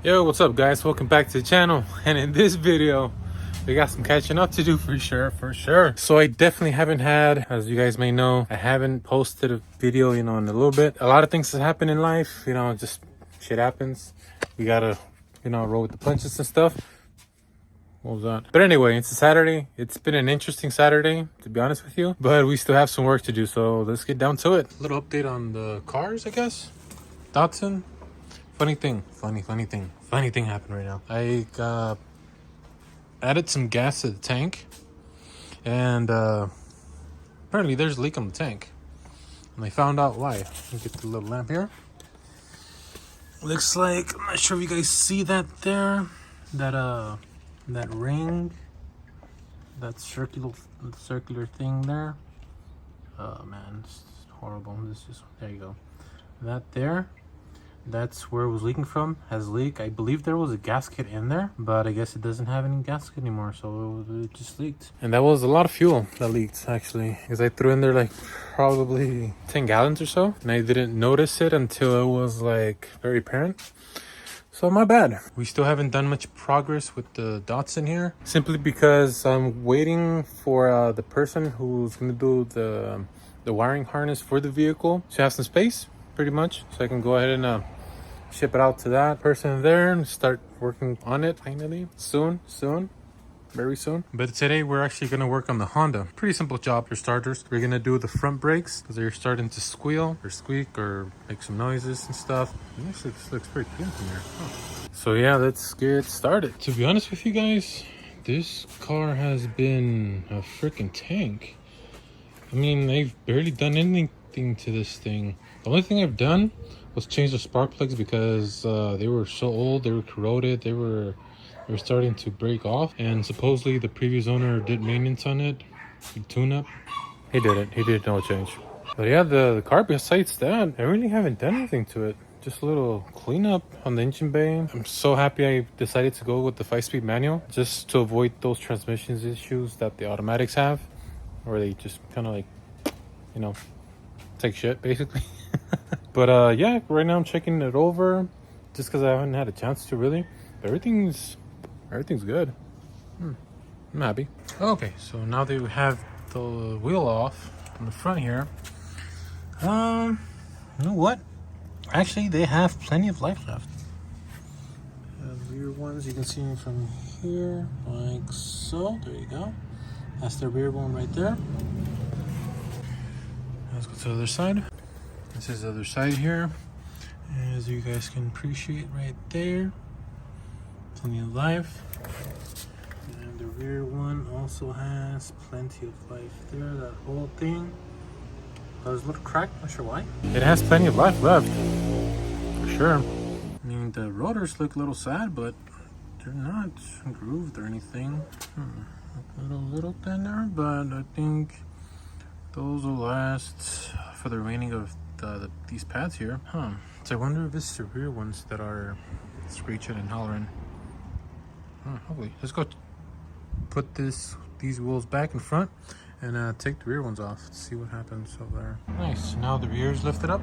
Yo, what's up guys? Welcome back to the channel. And in this video, we got some catching up to do for sure. So I definitely haven't had, as you guys may know, I haven't posted a video, in a little bit. A lot of things have happened in life, just shit happens. We gotta, roll with the punches and stuff. What was that? But anyway, it's a Saturday. It's been an interesting Saturday, to be honest with you. But we still have some work to do, so let's get down to it. A little update on the cars, I guess. Datsun. Funny thing happened right now. I added some gas to the tank, and apparently there's a leak on the tank, and I found out why. Let me get the little lamp here. Looks like, I'm not sure if you guys see that there, that ring, that circular thing there. Oh man, it's horrible. There you go. That there. That's where it was leaking from. Has leak. I believe there was a gasket in there, but I guess it doesn't have any gasket anymore, so it just leaked. And that was a lot of fuel that leaked, actually, because I threw in there like probably 10 gallons or so, and I didn't notice it until it was like very apparent. So my bad. We still haven't done much progress with the Datsun here, simply because I'm waiting for the person who's gonna do the wiring harness for the vehicle to have some space, pretty much, so I can go ahead and ship it out to that person there and start working on it finally soon, very soon. But today we're actually going to work on the Honda. Pretty simple job for starters. We're going to do the front brakes because they're starting to squeal or squeak or make some noises and stuff. This looks pretty clean from here. So yeah, let's get started. To be honest with you guys, this car has been a freaking tank. I mean, I've barely done anything to this thing. The only thing I've done was change the spark plugs because they were so old, they were corroded, they were starting to break off, and supposedly the previous owner did maintenance on it, tune up. He did no change. But yeah, the car, besides that, I really haven't done anything to it. Just a little cleanup on the engine bay. I'm so happy I decided to go with the 5-speed manual just to avoid those transmissions issues that the automatics have, where they just kind of like, take shit basically. But yeah, right now I'm checking it over just because I haven't had a chance to really. But everything's good. I'm happy. Okay, so now that we have the wheel off on the front here, you know what? Actually, they have plenty of life left. The rear ones, you can see them from here, like so. There you go. That's the rear one right there. Let's go to the other side. This is the other side here. As you guys can appreciate right there. Plenty of life. And the rear one also has plenty of life there. That whole thing. There's a little crack, not sure why. It has plenty of life left. For sure. I mean, the rotors look a little sad, but they're not grooved or anything. A little thinner, but I think those will last for the remaining of these pads here. So I wonder if it's the rear ones that are screeching and hollering. Hopefully. Let's go put these wheels back in front and take the rear ones off. Let's see what happens over there. Nice. Now the rear is lifted up.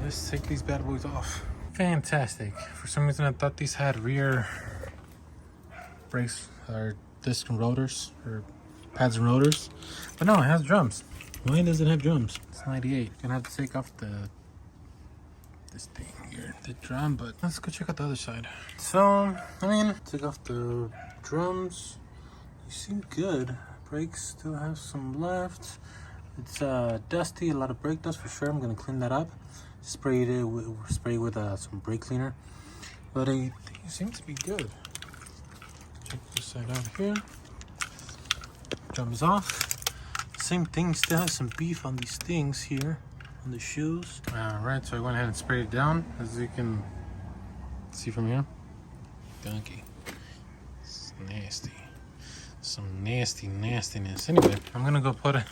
Let's take these bad boys off. Fantastic. For some reason I thought these had rear brakes or disc and rotors or pads and rotors, but no, it has drums. Why does it have drums? It's 98. Gonna have to take off this thing here, the drum, but let's go check out the other side. So, I mean, take off the drums. You seem good. Brakes still have some left. It's dusty, a lot of brake dust for sure. I'm gonna clean that up. Spray with some brake cleaner. But I think it seems to be good. Check this side out here. Drums off. Same thing, still has some beef on these things here, on the shoes. Alright, so I went ahead and sprayed it down, as you can see from here. Donkey. It's nasty. Some nastiness. Anyway, I'm gonna go put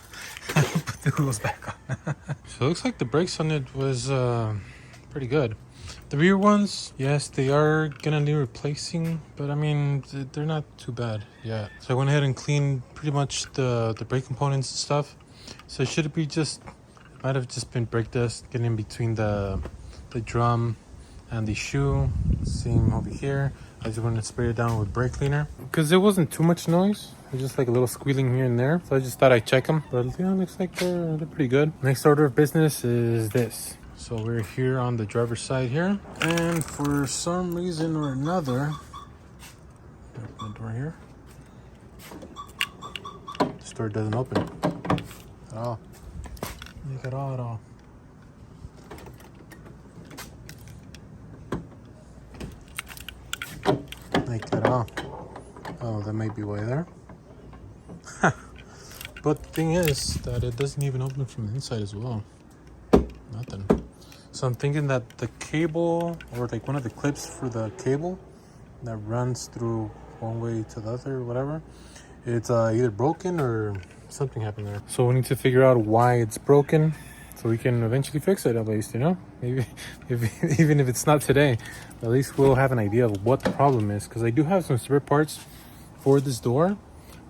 the wheels back on. So it looks like the brakes on it was pretty good. The rear ones, yes, they are gonna need replacing, but I mean, they're not too bad yet. So I went ahead and cleaned pretty much the brake components and stuff. So it should be might have just been brake dust getting in between the the drum and the shoe. Same over here. I just wanted to spray it down with brake cleaner because there wasn't too much noise. It was just like a little squealing here and there. So I just thought I'd check them. But yeah, looks like they're pretty good. Next order of business is this. So we're here on the driver's side here. And for some reason or another, open the door here. This door doesn't open at all. Like at all. Like at all. Oh, that might be why there. But the thing is that it doesn't even open from the inside as well. Nothing. So I'm thinking that the cable, or like one of the clips for the cable that runs through one way to the other or whatever, it's either broken or something happened there. So we need to figure out why it's broken so we can eventually fix it, at least, you know? Maybe even if it's not today, at least we'll have an idea of what the problem is. Because I do have some spare parts for this door,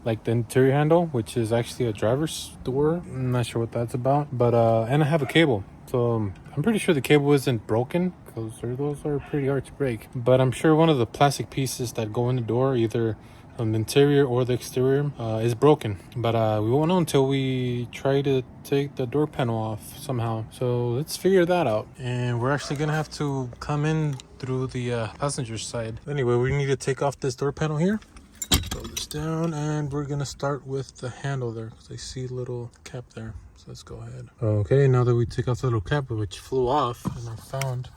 like the interior handle, which is actually a driver's door. I'm not sure what that's about, but and I have a cable. So I'm pretty sure the cable isn't broken because those are pretty hard to break. But I'm sure one of the plastic pieces that go in the door, either on the interior or the exterior, is broken. But we won't know until we try to take the door panel off somehow. So let's figure that out. And we're actually gonna have to come in through the passenger side. Anyway, we need to take off this door panel here. Throw this down, and we're gonna start with the handle there because I see a little cap there. So let's go ahead. Okay, now that we take off the little cap, which flew off, and I found,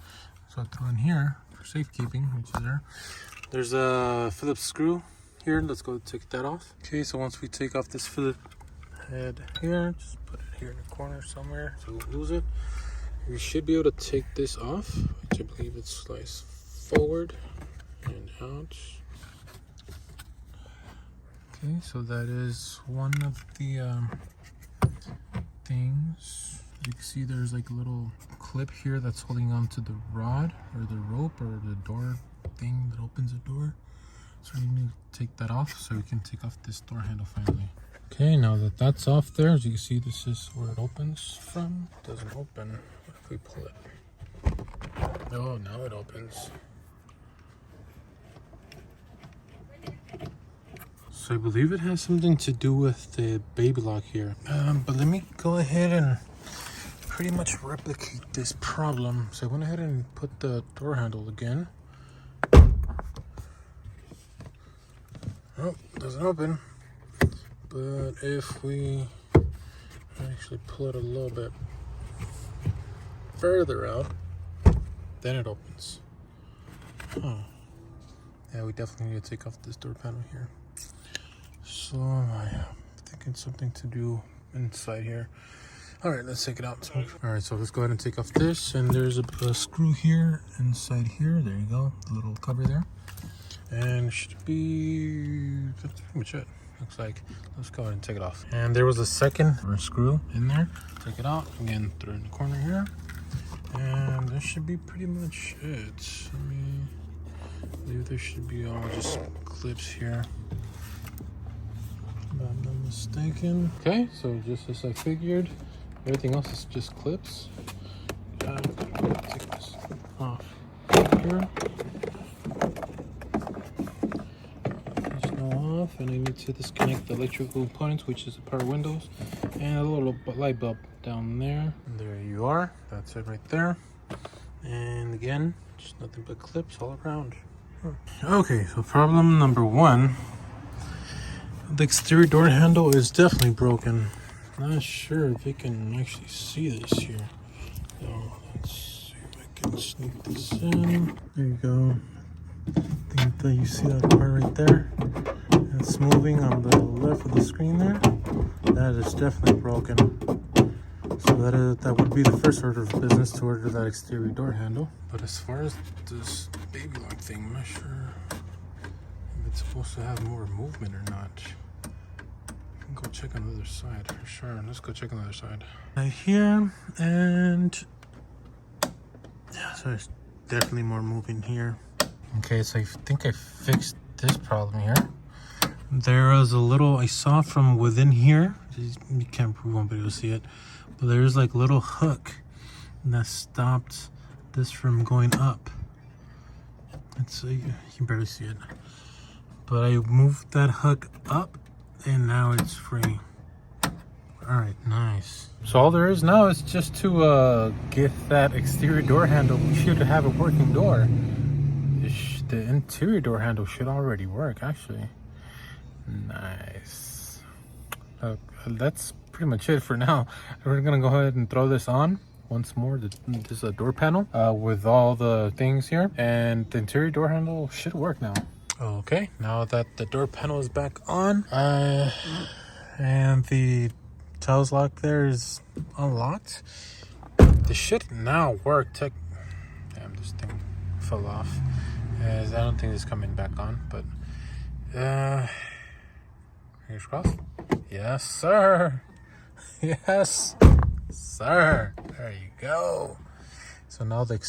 so I throw in here for safekeeping, which is there. There's a Phillips screw here. Let's go take that off. Okay, so once we take off this Phillips head here, just put it here in the corner somewhere so we won't lose it. We should be able to take this off, which I believe it slides forward and out. Okay, so that is one of the things. You can see there's like a little clip here that's holding on to the rod or the rope or the door thing that opens the door. So we need to take that off so we can take off this door handle finally. Okay, now that that's off there, as you can see, this is where it opens from. It doesn't open. What if we pull it? Oh, now it opens. So I believe it has something to do with the baby lock here. But let me go ahead and pretty much replicate this problem. So I went ahead and put the door handle again. Oh, doesn't open. But if we actually pull it a little bit further out, then it opens. Oh. Yeah, we definitely need to take off this door panel here. So I'm thinking something to do inside here. All right, let's take it out. All right, so let's go ahead and take off this. And there's a screw here inside here. There you go, the little cover there. And should be, that's pretty much it. Looks like. Let's go ahead and take it off. And there was a second screw in there. Take it out. Again, throw it in the corner here. And that should be pretty much it. I believe there should be all just clips here, if I'm not mistaken. Okay, so just as I figured, everything else is just clips. Take this off here. And I need to disconnect the electrical components, which is the power windows and a little light bulb down there. And there you are. That's it right there. And again, just nothing but clips all around. Okay, so problem number one. The exterior door handle is definitely broken. Not sure if you can actually see this here. So let's see if I can sneak this in. There you go. I think that you see that part right there. It's moving on the left of the screen there. That is definitely broken. So that would be the first order of business to order that exterior door handle. But as far as this baby lock thing, I'm not sure if it's supposed to have more movement or not. I can go check on the other side for sure. Let's go check on the other side. Right here, and yeah, so there's definitely more moving here. Okay, so I think I fixed this problem here. There was a little, I saw from within here, you can't, we won't be able to see it, but there's like a little hook that stopped this from going up. Let's see, you can barely see it. But I moved that hook up and now it's free. All right, nice. So all there is now is just to get that exterior door handle. We should have a working door. The interior door handle should already work, actually. Nice. That's pretty much it for now. We're gonna go ahead and throw this on once more. This is a door panel with all the things here, and the interior door handle should work now. Okay, now that the door panel is back on, and the tails lock there is unlocked, this should now work. Damn, this thing fell off. As I don't think it's coming back on, but fingers crossed. Yes, sir. Yes, sir. There you go. So now the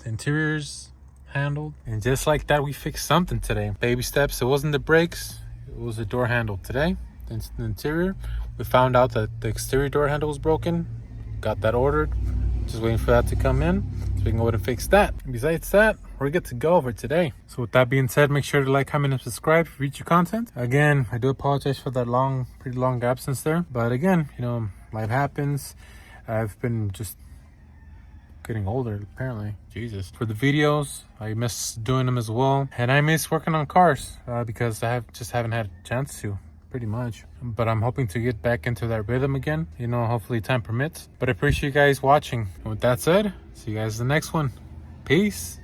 interior's handled, and just like that, we fixed something today. Baby steps. It wasn't the brakes, it was the door handle. Today, the interior, we found out that the exterior door handle was broken. Got that ordered. Just waiting for that to come in so we can go ahead and fix that. And besides that, we're good to go for today. So with that being said, make sure to like, comment, and subscribe if you reach your content. Again, I do apologize for that pretty long absence there. But again, you know, life happens. I've been just getting older, apparently. Jesus. For the videos, I miss doing them as well. And I miss working on cars because I just haven't had a chance to. Pretty much, but I'm hoping to get back into that rhythm again, you know, hopefully time permits. But I appreciate you guys watching, and with that said, see you guys in the next one. Peace.